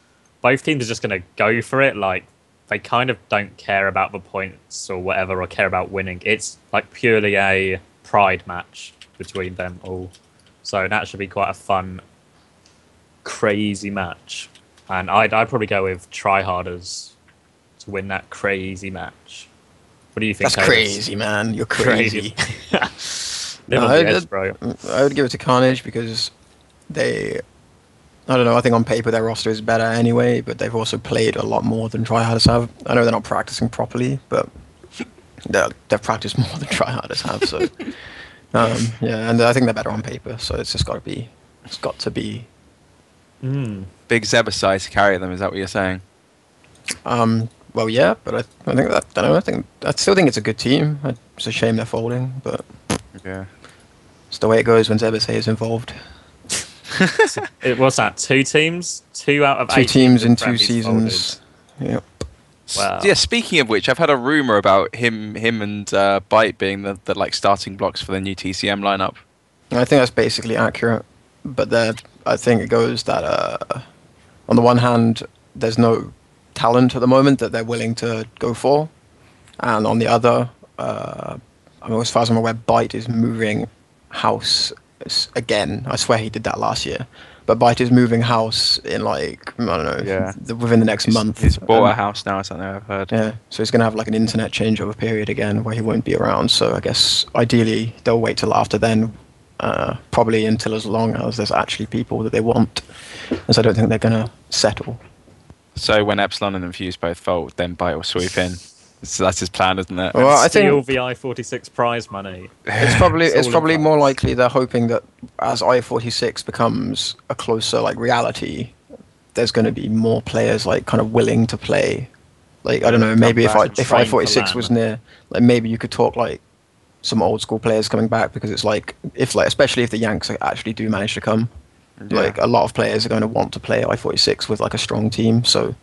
Speaker 1: both teams are just going to go for it. Like, they kind of don't care about the points or whatever, or care about winning. It's like purely a pride match between them all. So that should be quite a fun, crazy match. And I'd probably go with Tryharders to win that crazy match. What do you think?
Speaker 2: That's crazy, man. You're crazy.
Speaker 1: Live on the edge, bro.
Speaker 2: I would give it to Carnage because I don't know, I think on paper their roster is better anyway, but they've also played a lot more than Tryharders have. I know they're not practicing properly, but they've practiced more than Tryharders have, so... yeah, and I think they're better on paper, so it's just got to be...
Speaker 3: Big Zebasai to carry them, is that what you're saying?
Speaker 2: Well, yeah, but I think that... I don't know, I still think it's a good team. It's a shame they're folding, but...
Speaker 3: Yeah.
Speaker 2: It's the way it goes when Zebasai is involved.
Speaker 1: It was that 2 teams, 2 out of 8
Speaker 2: 2 teams in 2
Speaker 1: Brandys
Speaker 2: seasons. Yep.
Speaker 1: Wow.
Speaker 3: Yeah. Speaking of which, I've had a rumor about him and Byte being the like starting blocks for the new TCM lineup.
Speaker 2: I think that's basically accurate, but I think it goes that on the one hand, there's no talent at the moment that they're willing to go for, and on the other, as far as I'm aware, Byte is moving house again. I swear he did that last year, but Byte is moving house in like I don't know, within the next month.
Speaker 3: He's bought a house now or something, I've heard.
Speaker 2: Yeah, so he's gonna have like an internet changeover period again where he won't be around. So I guess ideally they'll wait till after then, probably until as long as there's actually people that they want, as I don't think they're gonna settle.
Speaker 3: So when Epsilon and Infuse both fold, then Byte will sweep in. So that's his plan, isn't it?
Speaker 2: Well, I think
Speaker 1: steal the I-46 prize money.
Speaker 2: it's probably more likely they're hoping that as I-46 becomes a closer like reality, there's going to be more players like kind of willing to play. Like I don't know, maybe if I-46 was near, like maybe you could talk like some old school players coming back, because it's like especially if the Yanks actually do manage to come, like a lot of players are going to want to play I-46 with like a strong team. So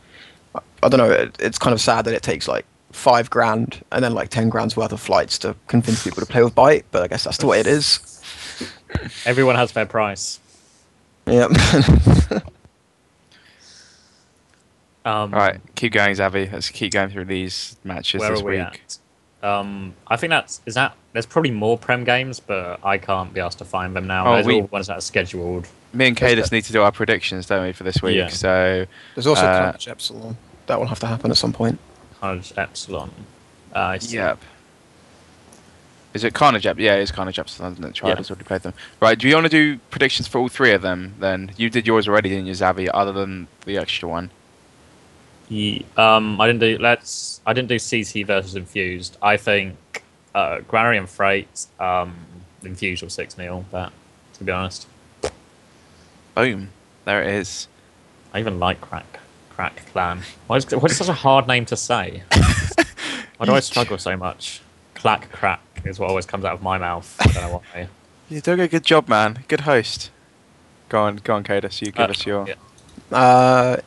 Speaker 2: I don't know, it's kind of sad that it takes like $5,000 and then like 10 grand's worth of flights to convince people to play with Byte, but I guess that's the way it is.
Speaker 1: Everyone has their price.
Speaker 2: Yep.
Speaker 3: All right, keep going, Zavi. Let's keep going through these matches
Speaker 1: Where
Speaker 3: this
Speaker 1: are we
Speaker 3: week.
Speaker 1: at? I think there's probably more Prem games, but I can't be asked to find them now.
Speaker 3: Oh,
Speaker 1: There's all ones that are scheduled.
Speaker 3: Me and Cadis need to do our predictions, don't we, for this week?
Speaker 1: Yeah.
Speaker 3: So
Speaker 2: There's also Carnage Epsilon. That will have to happen at some point.
Speaker 1: Carnage Epsilon.
Speaker 3: Yep. Is it Carnage Epsilon? Yeah, it's Carnage Epsilon, isn't it? Tryharders already played them. Right, do you want to do predictions for all 3 of them then? You did yours already, didn't you, Zavi, other than the extra one?
Speaker 1: Yeah, I didn't do CT versus Infused. I think Granary and Freight, Infused will 6-0, that, to be honest.
Speaker 3: Boom. There it is.
Speaker 1: I even like Crack Clan. Why is it such a hard name to say? Why do I struggle so much? Clack Crack is what always comes out of my mouth. I don't know why.
Speaker 3: You're doing a good job, man. Good host. Go on, Cadus. You give us your.
Speaker 1: Yeah.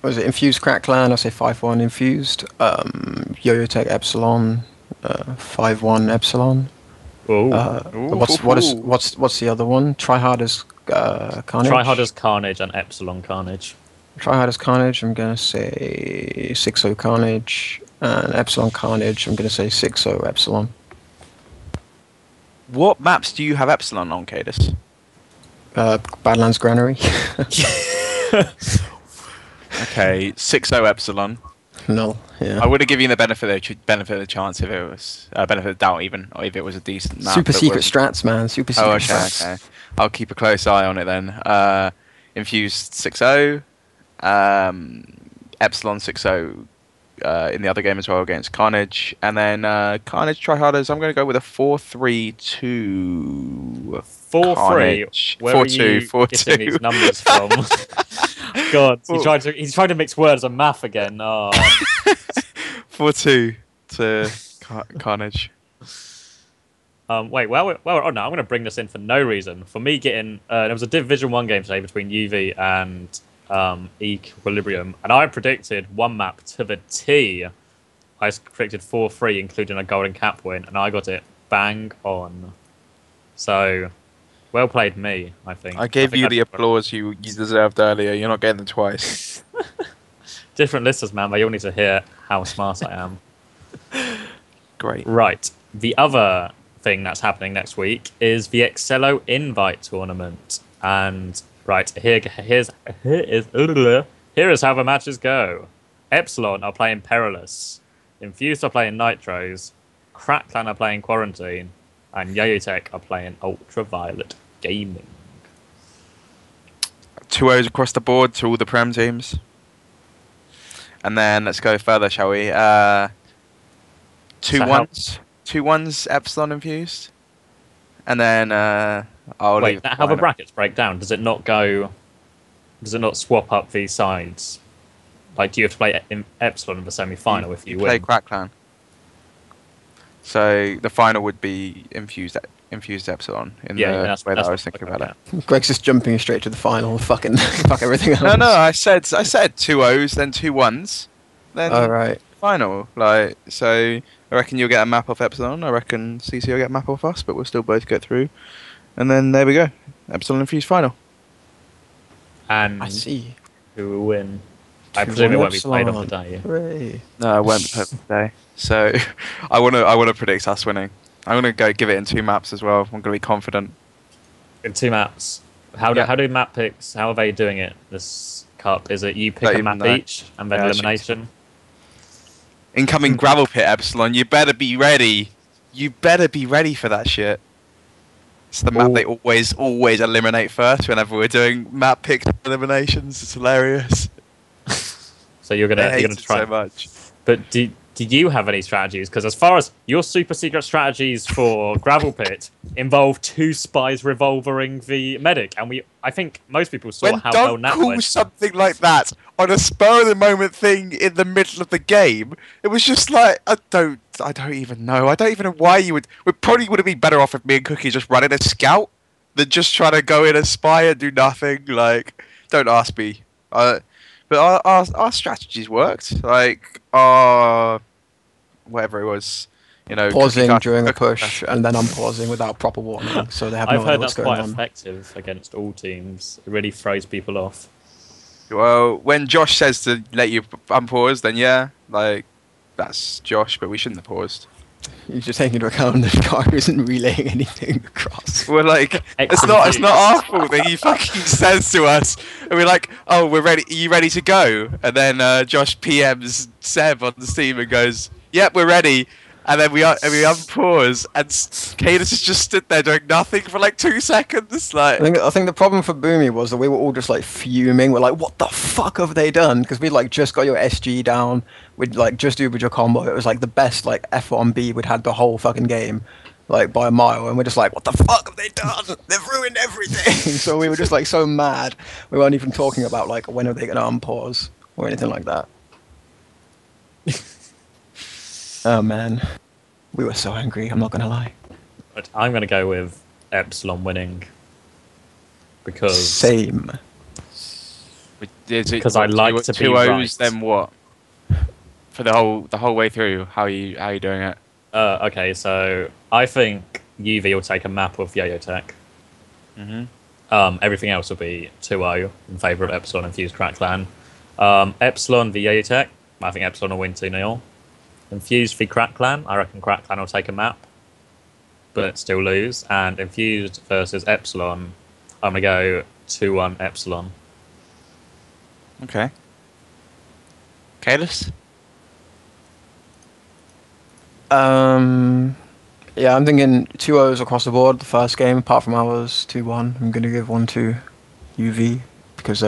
Speaker 2: Was it Infused Crack Clan? I say 5-1 Infused. Yo-Yo Tech Epsilon. 5-1 Epsilon.
Speaker 1: Ooh.
Speaker 2: What's the other one? Tryharders Carnage.
Speaker 1: Tryharders Carnage and Epsilon Carnage.
Speaker 2: Tryharders Carnage. I'm gonna say 6-0 Carnage, and Epsilon Carnage. I'm gonna say 6-0 Epsilon.
Speaker 3: What maps do you have Epsilon on, Cadus?
Speaker 2: Badlands Granary.
Speaker 3: Okay, 6-0 Epsilon.
Speaker 2: No, yeah.
Speaker 3: I would have given you the benefit of the chance if it was benefit of the doubt, even, or if it was a decent map.
Speaker 2: Super secret strats, man. Super secret strats.
Speaker 3: Okay. I'll keep a close eye on it then. Infused 6-0, Epsilon 6-0 in the other game as well against Carnage, and then Carnage Tryharders. I'm going to go with a 4-3-2.
Speaker 1: 4-3. Where are you getting these numbers from? God, he's trying to mix words and math again. Oh.
Speaker 3: 4-2 to Carnage.
Speaker 1: Wait, well, I'm going to bring this in for no reason. For me getting... there was a Division 1 game today between UV and Equilibrium, and I predicted one map to the T. I predicted 4-3, including a golden cap win, and I got it bang on. So... well played, me, I think.
Speaker 3: I gave you the applause you deserved earlier. You're not getting them twice.
Speaker 1: Different listeners, man. They all need to hear how smart I am.
Speaker 3: Great.
Speaker 1: Right. The other thing that's happening next week is the Excello Invite Tournament. And, right, here is how the matches go. Epsilon are playing Perilous. Infused are playing Nitros. Crack Clan are playing Quarantine. And Yo-Yo Tech are playing Ultraviolet Gaming.
Speaker 3: 2-0s across the board to all the Prem teams. And then let's go further, shall we? 2-1s. 2-1s Epsilon Infused. And then I'll
Speaker 1: wait, how the brackets break down? Does it not swap up these sides? Like, do you have to play Epsilon in the semi-final if you win?
Speaker 3: Play Crack Clan. So the final would be Infused Epsilon in the way that I was thinking about it.
Speaker 2: Greg's just jumping straight to the final. Fuck everything else.
Speaker 3: No, I said 2-0s, then 2-1s, then final. Like, so I reckon you'll get a map off Epsilon. I reckon CC will get a map off us, but we'll still both get through. And then there we go, Epsilon Infused final.
Speaker 1: And
Speaker 2: I see
Speaker 1: who will win. I presume it won't be played on the day.
Speaker 2: Hooray.
Speaker 3: No, it won't be played on the day. So I wanna predict us winning. I'm gonna go give it in 2 maps as well. I'm gonna be confident.
Speaker 1: In 2 maps. How do map picks? How are they doing it? This cup, is it you pick a map each and then elimination?
Speaker 3: Incoming gravel pit Epsilon. You better be ready. You better be ready for that shit. It's the map they always eliminate first whenever we're doing map pick eliminations. It's hilarious.
Speaker 1: So you're gonna try
Speaker 3: so much.
Speaker 1: But do you have any strategies? Because as far as your super secret strategies for Gravel Pit involve 2 spies revolvering the medic, and I think most people saw how well Nat
Speaker 3: call
Speaker 1: went.
Speaker 3: Something like that on a spur of the moment thing in the middle of the game. It was just like I don't even know. I don't even know why you would. We probably would have been better off if me and Cookie just running a scout than just trying to go in as spy and do nothing. Like, don't ask me. But our strategies worked. Like, whatever it was,
Speaker 2: pausing during a push and then unpausing without proper warning, so they have no idea what's going on.
Speaker 1: I've heard that's quite effective against all teams. It really throws people off.
Speaker 3: Well, when Josh says to let you unpause, then yeah, like, that's Josh, but we shouldn't have paused.
Speaker 2: You're just taking into account that Car isn't relaying anything across.
Speaker 3: We're like, it's not our fault that he fucking says to us, and we're like, oh, we're ready. Are you ready to go? And then Josh PMs Seb on the Steam and goes, yep, we're ready. And then we unpause, and Cadus has just stood there doing nothing for like 2 seconds. Like,
Speaker 2: I think the problem for Boomy was that we were all just like fuming. We're like, what the fuck have they done? Because we'd like just got your SG down. We'd like just Ubered your combo. It was like the best like F1B we'd had the whole fucking game, like by a mile. And we're just like, what the fuck have they done? They've ruined everything. So we were just like so mad. We weren't even talking about like when are they gonna unpause. or anything like that. Oh man, we were so angry. I'm not gonna lie.
Speaker 1: But I'm going to go with Epsilon winning because
Speaker 2: Same.
Speaker 1: Because I like to be
Speaker 3: two O's,
Speaker 1: right.
Speaker 3: then what? For the whole way through, how are you doing it?
Speaker 1: Okay, so I think UV will take a map of Yo-Yo Tech. Everything else will be 2-0 in favour of Epsilon and Fused Crack Clan. Epsilon v Yo-Yo Tech, I think Epsilon will win 2-0. Infused v Crack Clan, I reckon Crack Clan will take a map, but still lose. And Infused versus Epsilon, I'm going to go 2-1 Epsilon.
Speaker 3: Okay. Kalis?
Speaker 2: Yeah, I'm thinking 2-0s across the board. The first game, apart from ours, 2-1. I'm gonna give 1 to UV because,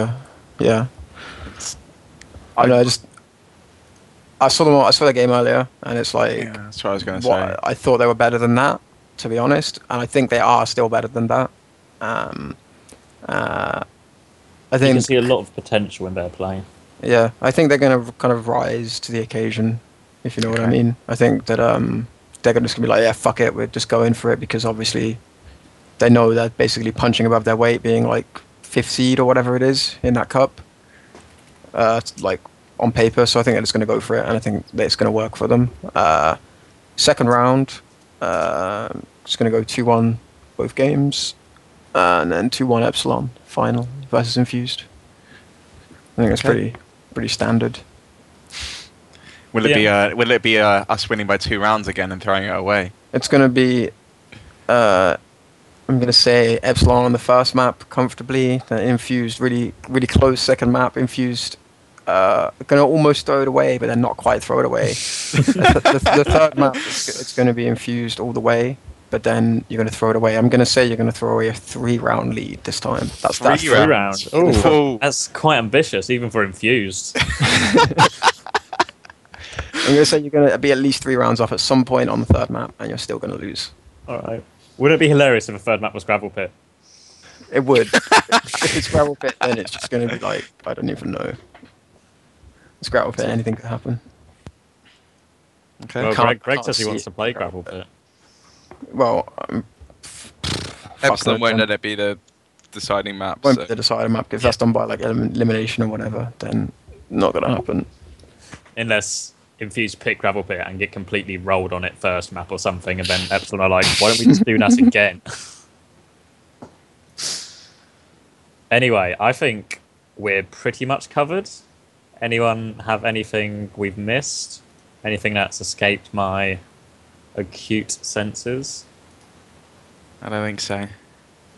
Speaker 2: yeah. I know. I saw the game earlier, and it's like,
Speaker 3: Yeah, that's what I was gonna say.
Speaker 2: I thought they were better than that, to be honest, and I think they are still better than that. I
Speaker 1: You
Speaker 2: think
Speaker 1: can see a lot of potential in their play.
Speaker 2: Yeah, I think they're going to kind of rise to the occasion, if you know what I
Speaker 3: Okay.
Speaker 2: mean. I think that they're just going to be like, yeah, fuck it, we're just going for it because obviously they know they're basically punching above their weight, being like 5th seed or whatever it is in that cup, like on paper. So I think they're just going to go for it, and I think that it's going to work for them. Second round, just going to go 2-1 both games, and then 2-1 Epsilon final versus Infused. I think that's
Speaker 3: Okay.
Speaker 2: pretty standard.
Speaker 3: Will it be us winning by 2 rounds again and throwing it away?
Speaker 2: It's going to be, I'm going to say Epsilon on the first map comfortably, then Infused really close second map, Infused going to almost throw it away, but then not quite throw it away. the third map, it's going to be Infused all the way, but then you're going to throw it away. I'm going to say you're going to throw away a 3-round lead this time. That's
Speaker 3: 3
Speaker 1: 3
Speaker 3: rounds.
Speaker 1: rounds.
Speaker 3: Ooh.
Speaker 1: Oh, that's quite ambitious, even for Infused.
Speaker 2: I'm going to say you're going to be at least 3 rounds off at some point on the third map, and you're still going to lose.
Speaker 1: All right. Wouldn't it be hilarious if a third map was Gravel Pit?
Speaker 2: It would. If it's gravel pit, then it's just going to be like, I don't even know. It's gravel pit, anything could happen.
Speaker 3: Okay.
Speaker 1: Well,
Speaker 2: can't-
Speaker 1: Greg
Speaker 2: can't
Speaker 1: says he
Speaker 2: see
Speaker 1: wants
Speaker 2: it.
Speaker 1: to play Gravel Pit.
Speaker 2: Well,
Speaker 3: Epsilon won't
Speaker 2: then.
Speaker 3: let it be the deciding map.
Speaker 2: Won't
Speaker 3: So.
Speaker 2: be the decider map. If that's done by like elimination or whatever, then not going to happen.
Speaker 1: Unless Infused pick Gravel Pit and get completely rolled on it first map or something, and then Epsilon are like, why don't we just do that again? Anyway, I think we're pretty much covered. Anyone have anything we've missed? Anything that's escaped my acute senses?
Speaker 3: I don't think so.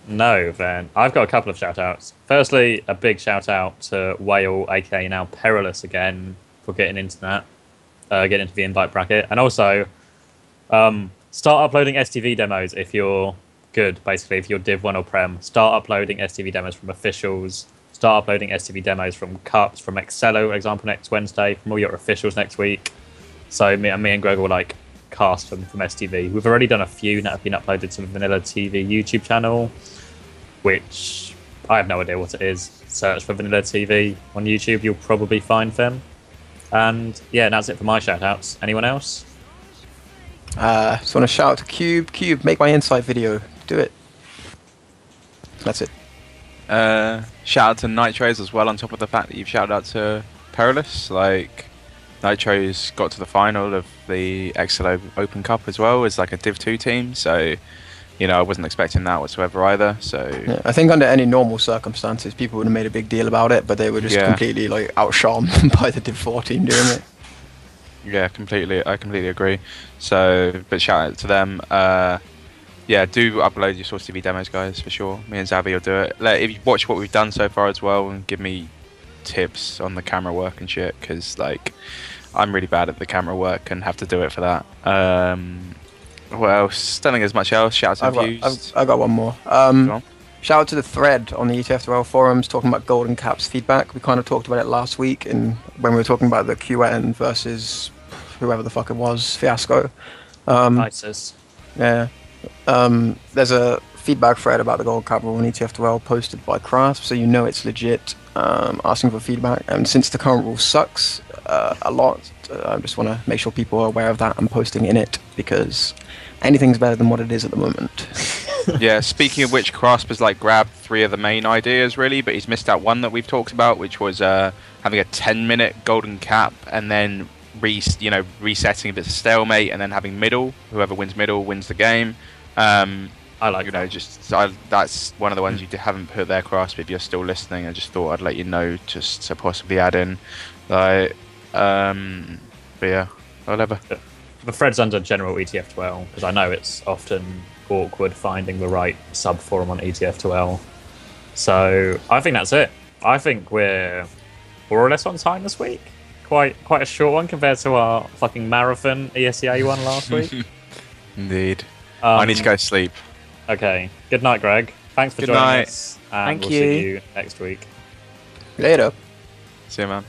Speaker 1: No, then. I've got a couple of shout-outs. Firstly, a big shout-out to Whale, aka now Perilous again, for getting into that. Getting into the invite bracket. And also, start uploading STV demos if you're good, basically, if you're Div 1 or Prem. Start uploading STV demos from officials. Start uploading STV demos from Cups, from Excello, example, next Wednesday, from all your officials next week. So me and Greg will, like, cast them from STV. We've already done a few that have been uploaded to the Vanilla TV YouTube channel, which I have no idea what it is. Search for Vanilla TV on YouTube, you'll probably find them. And yeah, that's it for my shout-outs. Anyone else?
Speaker 2: Just want to shout out to Cube. Cube, make my insight video. Do it. That's it.
Speaker 3: Shout out to Nitros as well, on top of the fact that you've shouted out to Perilous. Like, Nitros got to the final of the Excello Open Cup as well as like a Div 2 team, so you know I wasn't expecting that whatsoever either. So
Speaker 2: Yeah, I think under any normal circumstances, people would have made a big deal about it, but they were just
Speaker 3: Yeah.
Speaker 2: completely like outshone by the Div 4 team doing it.
Speaker 3: yeah, I completely agree. So, but shout out to them. Yeah, do upload your Source TV demos, guys, for sure. Me and Zavi will do it. If you watch what we've done so far as well, and give me tips on the camera work and shit, because like I'm really bad at the camera work and have to do it for that. What else? Don't think there's much else. Shout out to Views.
Speaker 2: I've got one more.
Speaker 3: Go on.
Speaker 2: Shout out to the thread on the ETF2L forums talking about Golden Caps feedback. We kind of talked about it last week when we were talking about the QN versus whoever the fuck it was, Fiasco.
Speaker 1: ISIS.
Speaker 2: Yeah. There's a feedback thread about the Gold Capital and ETF12 posted by Craft, so you know it's legit. Asking for feedback, and since the current rule sucks a lot, I just want to make sure people are aware of that. I'm posting in it because anything's better than what it is at the moment.
Speaker 3: Yeah, speaking of which, Crasp has like grabbed 3 of the main ideas really, but he's missed out one that we've talked about, which was having a 10-minute golden cap and then resetting if it's a stalemate, and then having middle. Whoever wins middle wins the game.
Speaker 1: I like
Speaker 3: that's one of the ones you haven't put there, Crasp. If you're still listening, I just thought I'd let you know, just to possibly add in. Like, but yeah, whatever.
Speaker 1: The thread's under general ETF12 because I know it's often awkward finding the right sub forum on ETF12. So I think that's it. I think we're more or less on time this week. Quite a short one compared to our fucking marathon ESEA one last week.
Speaker 3: Indeed. I need to go to sleep.
Speaker 1: Okay. Good night, Greg. Thanks for joining us. And we'll see you next week.
Speaker 2: Later.
Speaker 3: See you, man.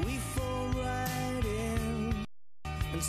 Speaker 4: We fall right in and